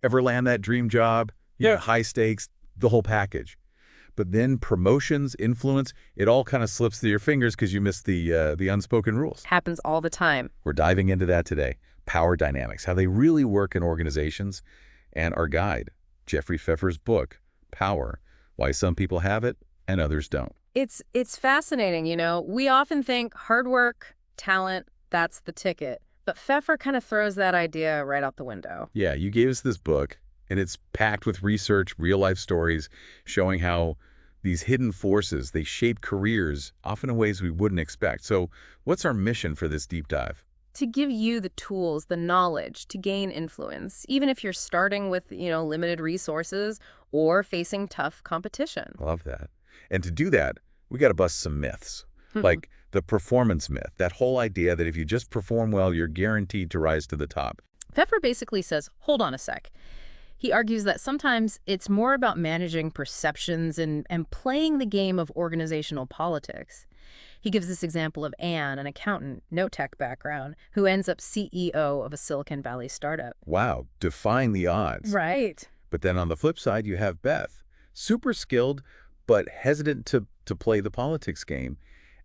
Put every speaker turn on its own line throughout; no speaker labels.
Ever land that dream job? Yeah, high stakes, the whole package. But then promotions, influence, it all kind of slips through your fingers because you missed the unspoken rules.
Happens all the time.
We're diving into that today. Power dynamics, how they really work in organizations, and our guide, Jeffrey Pfeffer's book, Power, Why Some People Have It and Others Don't.
It's fascinating, you know. We often think hard work, talent, that's the ticket. But Pfeffer kind of throws that idea right out the window.
Yeah, you gave us this book, and it's packed with research, real-life stories, showing how these hidden forces, they shape careers, often in ways we wouldn't expect. So what's our mission for this deep dive?
To give you the tools, the knowledge to gain influence, even if you're starting with, limited resources or facing tough competition.
Love that. And to do that, we got to bust some myths, like the performance myth, that whole idea that if you just perform well, you're guaranteed to rise to the top.
Pfeffer basically says, hold on a sec. He argues that sometimes it's more about managing perceptions and playing the game of organizational politics. He gives this example of Anne, an accountant, no tech background, who ends up CEO of a Silicon Valley startup.
Wow, defying the odds.
Right.
But then on the flip side, you have Beth, super skilled, but hesitant to play the politics game.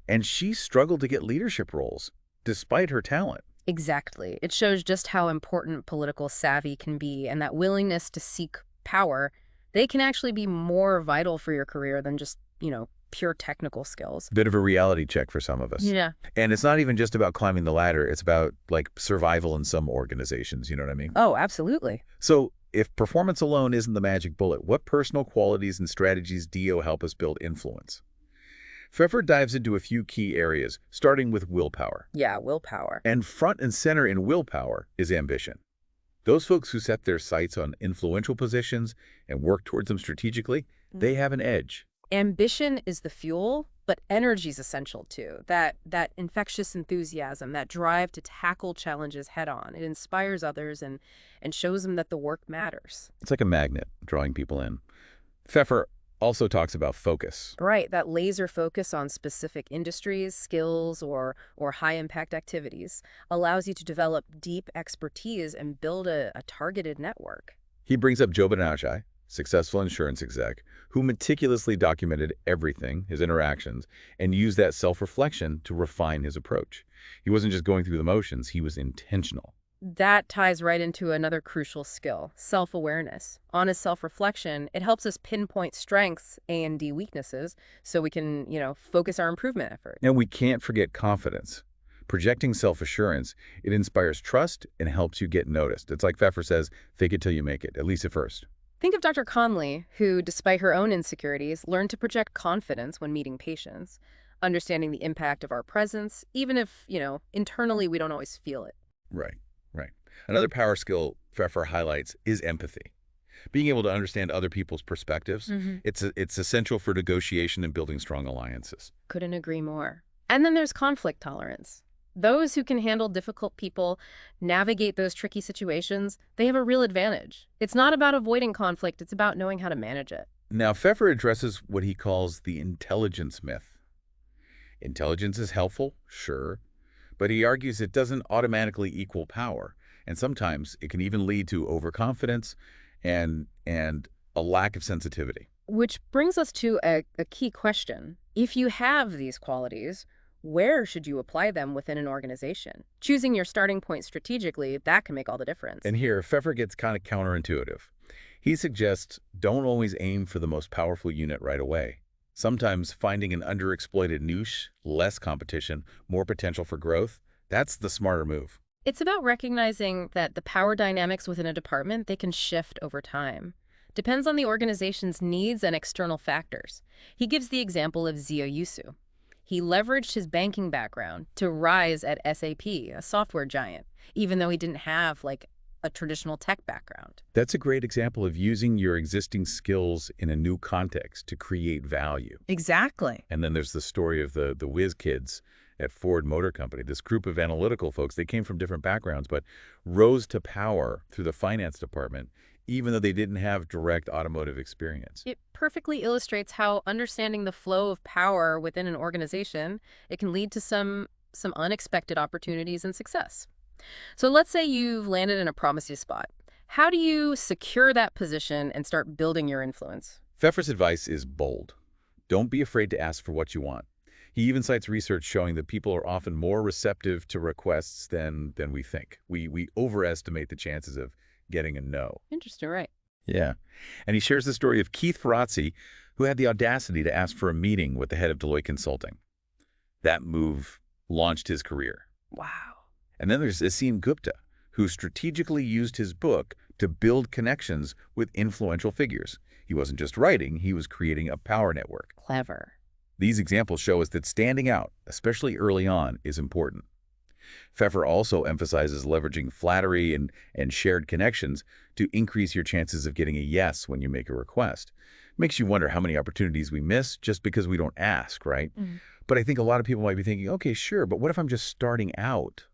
And she struggled to get leadership roles, despite her talent.
Exactly. It shows just how important political savvy can be, and that willingness to seek power, they can actually be more vital for your career than just, pure technical skills.
Bit of a reality check for some of us.
Yeah.
And it's not even just about climbing the ladder. It's about, like, survival in some organizations. You know what I mean?
Oh, absolutely.
So if performance alone isn't the magic bullet, what personal qualities and strategies do help us build influence? Pfeffer dives into a few key areas, starting with willpower.
Yeah, willpower.
And front and center in willpower is ambition. Those folks who set their sights on influential positions and work towards them strategically, they have an edge.
Ambition is the fuel, but energy is essential too. That infectious enthusiasm, that drive to tackle challenges head on. It inspires others and shows them that the work matters.
It's like a magnet drawing people in. Pfeffer also talks about focus.
Right, that laser focus on specific industries, skills, or high-impact activities allows you to develop deep expertise and build a targeted network.
He brings up Joe Bonacci, successful insurance exec, who meticulously documented everything, his interactions, and used that self-reflection to refine his approach. He wasn't just going through the motions, he was intentional.
That ties right into another crucial skill, self-awareness. Honest self-reflection, it helps us pinpoint strengths and weaknesses so we can, focus our improvement effort.
And we can't forget confidence. Projecting self-assurance, it inspires trust and helps you get noticed. It's like Pfeffer says, fake it till you make it, at least at first.
Think of Dr. Conley, who, despite her own insecurities, learned to project confidence when meeting patients, understanding the impact of our presence, even if, internally we don't always feel it.
Right. Another power skill Pfeffer highlights is empathy. Being able to understand other people's perspectives, it's essential for negotiation and building strong alliances.
Couldn't agree more. And then there's conflict tolerance. Those who can handle difficult people, navigate those tricky situations, they have a real advantage. It's not about avoiding conflict, it's about knowing how to manage it.
Now, Pfeffer addresses what he calls the intelligence myth. Intelligence is helpful, sure, but he argues it doesn't automatically equal power. And sometimes it can even lead to overconfidence and a lack of sensitivity.
Which brings us to a key question. If you have these qualities, where should you apply them within an organization? Choosing your starting point strategically, that can make all the difference.
And here, Pfeffer gets kind of counterintuitive. He suggests don't always aim for the most powerful unit right away. Sometimes finding an underexploited niche, less competition, more potential for growth, that's the smarter move.
It's about recognizing that the power dynamics within a department, they can shift over time. Depends on the organization's needs and external factors. He gives the example of Zio Yusu. He leveraged his banking background to rise at SAP, a software giant, even though he didn't have, a traditional tech background.
That's a great example of using your existing skills in a new context to create value.
Exactly.
And then there's the story of the whiz kids at Ford Motor Company. This group of analytical folks, they came from different backgrounds, but rose to power through the finance department, even though they didn't have direct automotive experience.
It perfectly illustrates how understanding the flow of power within an organization, it can lead to some unexpected opportunities and success. So let's say you've landed in a promising spot. How do you secure that position and start building your influence?
Pfeffer's advice is bold. Don't be afraid to ask for what you want. He even cites research showing that people are often more receptive to requests than we think. We overestimate the chances of getting a no.
Interesting, right?
Yeah. And he shares the story of Keith Ferrazzi, who had the audacity to ask for a meeting with the head of Deloitte Consulting. That move launched his career.
Wow.
And then there's Asim Gupta, who strategically used his book to build connections with influential figures. He wasn't just writing, he was creating a power network.
Clever.
These examples show us that standing out, especially early on, is important. Pfeffer also emphasizes leveraging flattery and shared connections to increase your chances of getting a yes when you make a request. Makes you wonder how many opportunities we miss just because we don't ask, right?
Mm.
But I think a lot of people might be thinking, okay, sure, but what if I'm just starting out?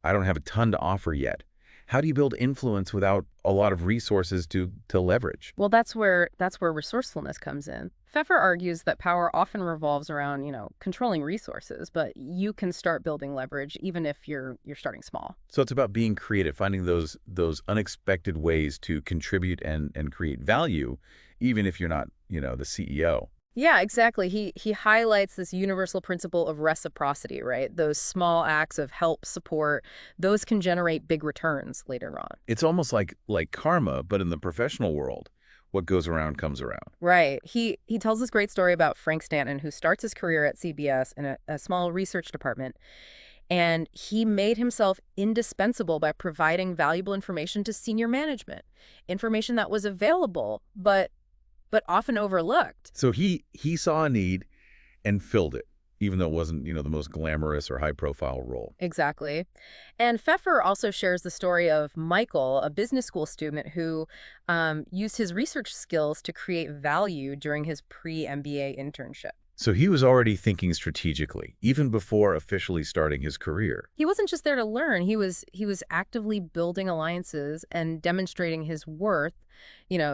I don't have a ton to offer yet. How do you build influence without a lot of resources to leverage?
Well, that's where resourcefulness comes in. Pfeffer argues that power often revolves around, controlling resources, but you can start building leverage even if you're starting small.
So it's about being creative, finding those unexpected ways to contribute and create value, even if you're not, the CEO.
Yeah, exactly. He highlights this universal principle of reciprocity, right? Those small acts of help, support, those can generate big returns later on.
It's almost like karma, but in the professional world, what goes around comes around.
Right. He tells this great story about Frank Stanton, who starts his career at CBS in a small research department. And he made himself indispensable by providing valuable information to senior management, information that was available, but often overlooked.
So he saw a need and filled it, even though it wasn't, the most glamorous or high-profile role.
Exactly. And Pfeffer also shares the story of Michael, a business school student who used his research skills to create value during his pre-MBA internship.
So he was already thinking strategically, even before officially starting his career.
He wasn't just there to learn. He was actively building alliances and demonstrating his worth,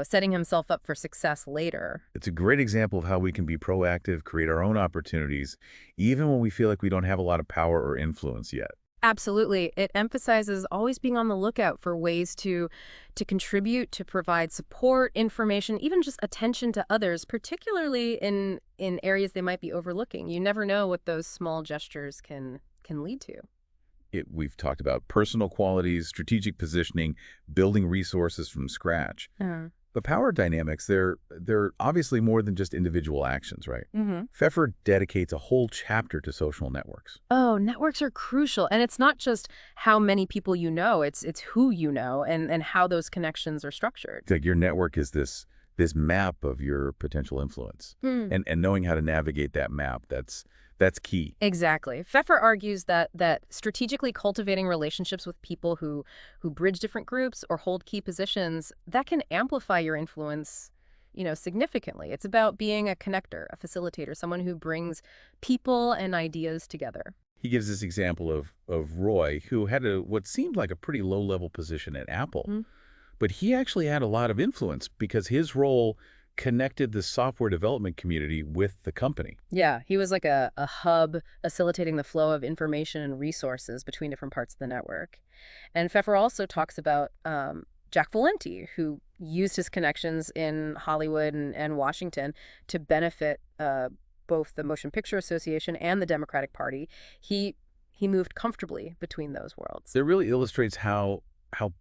setting himself up for success later.
It's a great example of how we can be proactive, create our own opportunities, even when we feel like we don't have a lot of power or influence yet.
Absolutely. It emphasizes always being on the lookout for ways to contribute, to provide support, information, even just attention to others, particularly in areas they might be overlooking. You never know what those small gestures can lead to.
We've talked about personal qualities, strategic positioning, building resources from scratch. But power dynamics, they're obviously more than just individual actions, right?
Mm-hmm.
Pfeffer dedicates a whole chapter to social networks.
Oh, networks are crucial. And it's not just how many people you know, it's who you know and how those connections are structured.
It's like your network is this map of your potential influence. And knowing how to navigate that map, that's key.
Exactly. Pfeffer argues that strategically cultivating relationships with people who bridge different groups or hold key positions, that can amplify your influence, significantly. It's about being a connector, a facilitator, someone who brings people and ideas together.
He gives this example of Roy, who had what seemed like a pretty low-level position at Apple.
Mm-hmm.
But he actually had a lot of influence because his role connected the software development community with the company.
Yeah, he was like a hub facilitating the flow of information and resources between different parts of the network. And Pfeffer also talks about Jack Valenti, who used his connections in Hollywood and Washington to benefit both the Motion Picture Association and the Democratic Party. He moved comfortably between those worlds.
It really illustrates how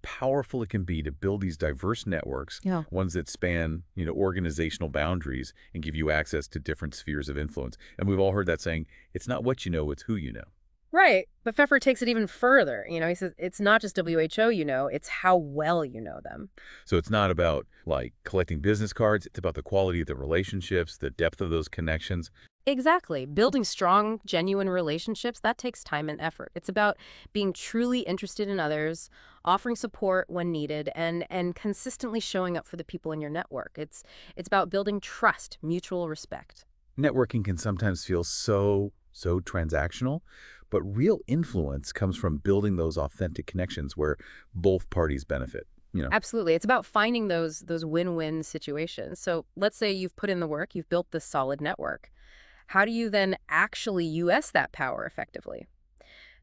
powerful it can be to build these diverse networks,
Yeah.
ones that span, organizational boundaries and give you access to different spheres of influence. And we've all heard that saying, it's not what you know, it's who you know.
Right. But Pfeffer takes it even further. He says it's not just WHO it's how well you know them.
So it's not about like collecting business cards. It's about the quality of the relationships, the depth of those connections.
Exactly. Building strong, genuine relationships, that takes time and effort. It's about being truly interested in others, offering support when needed, and consistently showing up for the people in your network. It's about building trust, mutual respect.
Networking can sometimes feel so transactional, but real influence comes from building those authentic connections where both parties benefit.
Absolutely. It's about finding those win-win situations. So let's say you've put in the work, you've built this solid network. How do you then actually use that power effectively?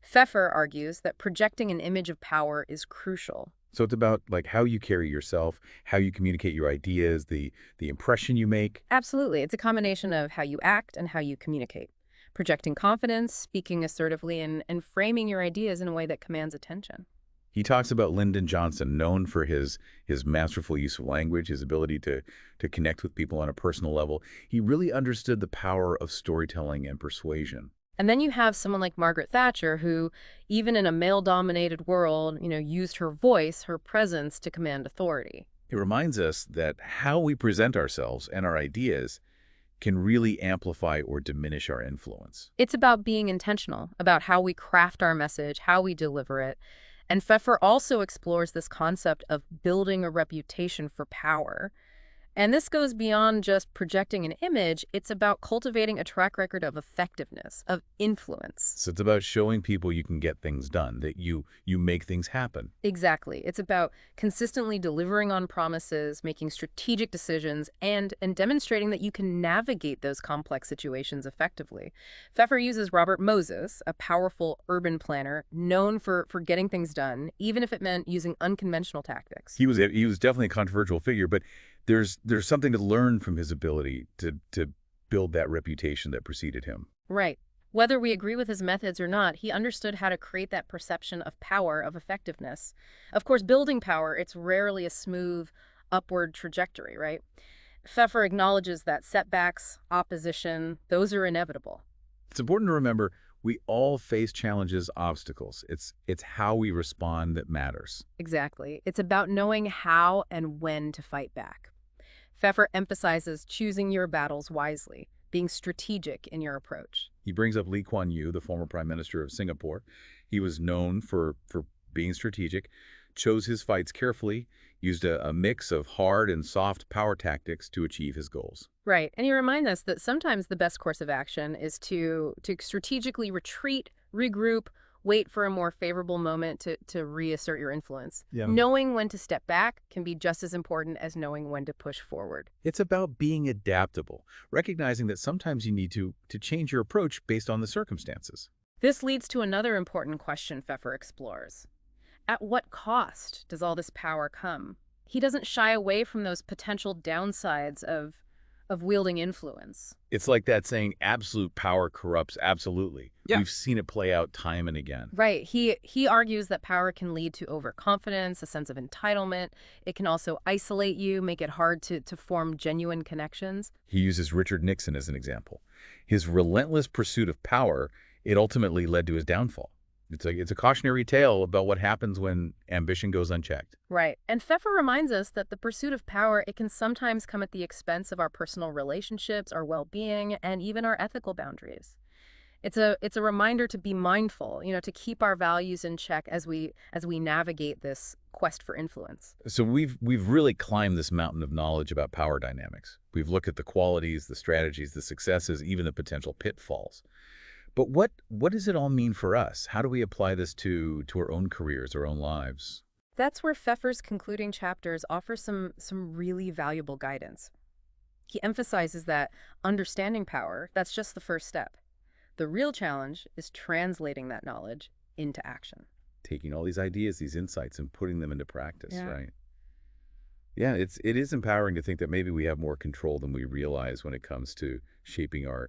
Pfeffer argues that projecting an image of power is crucial.
So it's about like how you carry yourself, how you communicate your ideas, the impression you make.
Absolutely. It's a combination of how you act and how you communicate. Projecting confidence, speaking assertively, and framing your ideas in a way that commands attention.
He talks about Lyndon Johnson, known for his masterful use of language, his ability to connect with people on a personal level. He really understood the power of storytelling and persuasion.
And then you have someone like Margaret Thatcher, who, even in a male-dominated world, used her voice, her presence to command authority.
It reminds us that how we present ourselves and our ideas can really amplify or diminish our influence.
It's about being intentional, about how we craft our message, how we deliver it. And Pfeffer also explores this concept of building a reputation for power. And this goes beyond just projecting an image. It's about cultivating a track record of effectiveness, of influence.
So it's about showing people you can get things done, that you make things happen.
Exactly. It's about consistently delivering on promises, making strategic decisions, and demonstrating that you can navigate those complex situations effectively. Pfeffer uses Robert Moses, a powerful urban planner known for getting things done, even if it meant using unconventional tactics.
He was definitely a controversial figure, but there's something to learn from his ability to build that reputation that preceded him.
Right. Whether we agree with his methods or not, he understood how to create that perception of power, of effectiveness. Of course, building power, it's rarely a smooth upward trajectory, right? Pfeffer acknowledges that setbacks, opposition, those are inevitable.
It's important to remember we all face challenges, obstacles. It's how we respond that matters.
Exactly. It's about knowing how and when to fight back. Pfeffer emphasizes choosing your battles wisely, being strategic in your approach.
He brings up Lee Kuan Yew, the former prime minister of Singapore. He was known for being strategic, chose his fights carefully, used a mix of hard and soft power tactics to achieve his goals.
Right. And you remind us that sometimes the best course of action is to strategically retreat, regroup, wait for a more favorable moment to reassert your influence.
Yeah.
Knowing when to step back can be just as important as knowing when to push forward.
It's about being adaptable, recognizing that sometimes you need to change your approach based on the circumstances.
This leads to another important question Pfeffer explores. At what cost does all this power come? He doesn't shy away from those potential downsides of wielding influence.
It's like that saying, absolute power corrupts absolutely.
Yeah.
We've seen it play out time and again.
Right. He argues that power can lead to overconfidence, a sense of entitlement. It can also isolate you, make it hard to form genuine connections.
He uses Richard Nixon as an example. His relentless pursuit of power, it ultimately led to his downfall. It's a cautionary tale about what happens when ambition goes unchecked.
Right. And Pfeffer reminds us that the pursuit of power, it can sometimes come at the expense of our personal relationships, our well-being, and even our ethical boundaries. It's a reminder to be mindful, to keep our values in check as we navigate this quest for influence.
So we've really climbed this mountain of knowledge about power dynamics. We've looked at the qualities, the strategies, the successes, even the potential pitfalls. But what does it all mean for us? How do we apply this to our own careers, our own lives?
That's where Pfeffer's concluding chapters offer some really valuable guidance. He emphasizes that understanding power, that's just the first step. The real challenge is translating that knowledge into action.
Taking all these ideas, these insights, and putting them into practice,
Yeah.
right? Yeah, it is empowering to think that maybe we have more control than we realize when it comes to shaping our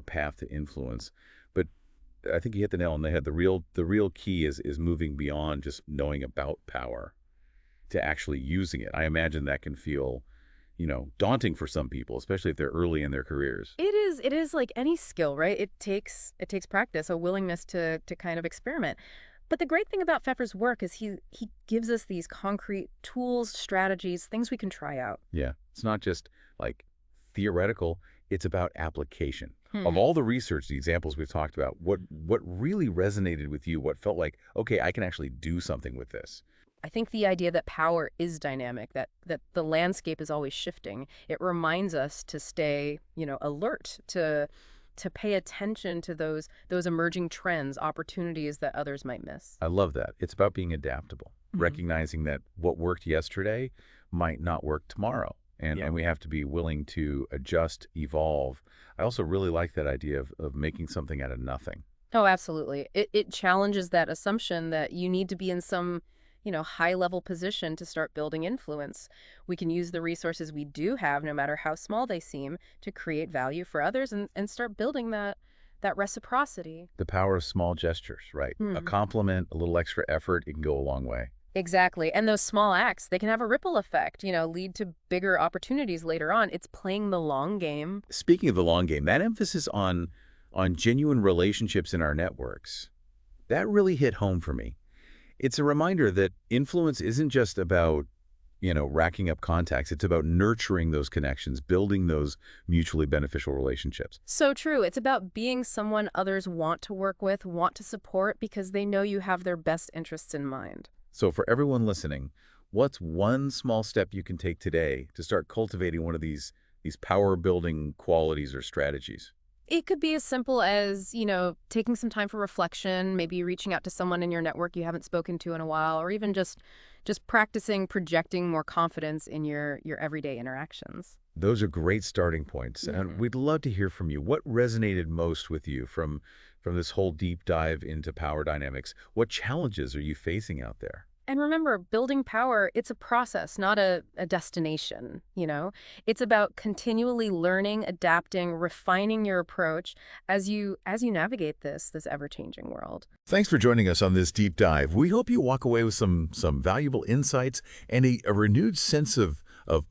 path to influence. But I think you hit the nail on the head. The real key is moving beyond just knowing about power to actually using it. I imagine that can feel, daunting for some people, especially if they're early in their careers.
It is like any skill, right? It takes practice, a willingness to kind of experiment. But the great thing about Pfeffer's work is he gives us these concrete tools, strategies, things we can try out.
Yeah, it's not just like theoretical, it's about application. Of all the research, the examples we've talked about, what really resonated with you, what felt like, okay, I can actually do something with this?
I think the idea that power is dynamic, that the landscape is always shifting, it reminds us to stay, alert, to pay attention to those emerging trends, opportunities that others might miss.
I love that. It's about being adaptable, recognizing that what worked yesterday might not work tomorrow. And we have to be willing to adjust, evolve. I also really like that idea of making something out of nothing.
Oh, absolutely. It challenges that assumption that you need to be in some high-level position to start building influence. We can use the resources we do have, no matter how small they seem, to create value for others and start building that reciprocity.
The power of small gestures, right? A
Hmm.
compliment, a little extra effort, it can go a long way.
Exactly. And those small acts, they can have a ripple effect, lead to bigger opportunities later on. It's playing the long game.
Speaking of the long game, that emphasis on genuine relationships in our networks, that really hit home for me. It's a reminder that influence isn't just about, racking up contacts. It's about nurturing those connections, building those mutually beneficial relationships.
So true. It's about being someone others want to work with, want to support because they know you have their best interests in mind.
So for everyone listening, what's one small step you can take today to start cultivating one of these power-building qualities or strategies?
It could be as simple as, taking some time for reflection, maybe reaching out to someone in your network you haven't spoken to in a while, or even just practicing projecting more confidence in your everyday interactions.
Those are great starting points, and
Mhm.
we'd love to hear from you. What resonated most with you from this whole deep dive into power dynamics? What challenges are you facing out there?
And remember, building power, it's a process, not a destination. It's about continually learning, adapting, refining your approach as you navigate this ever-changing world.
Thanks for joining us on this deep dive. We hope you walk away with some valuable insights and a renewed sense of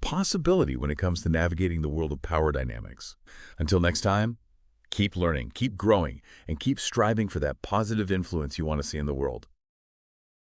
possibility when it comes to navigating the world of power dynamics. Until next time, keep learning, keep growing, and keep striving for that positive influence you want to see in the world.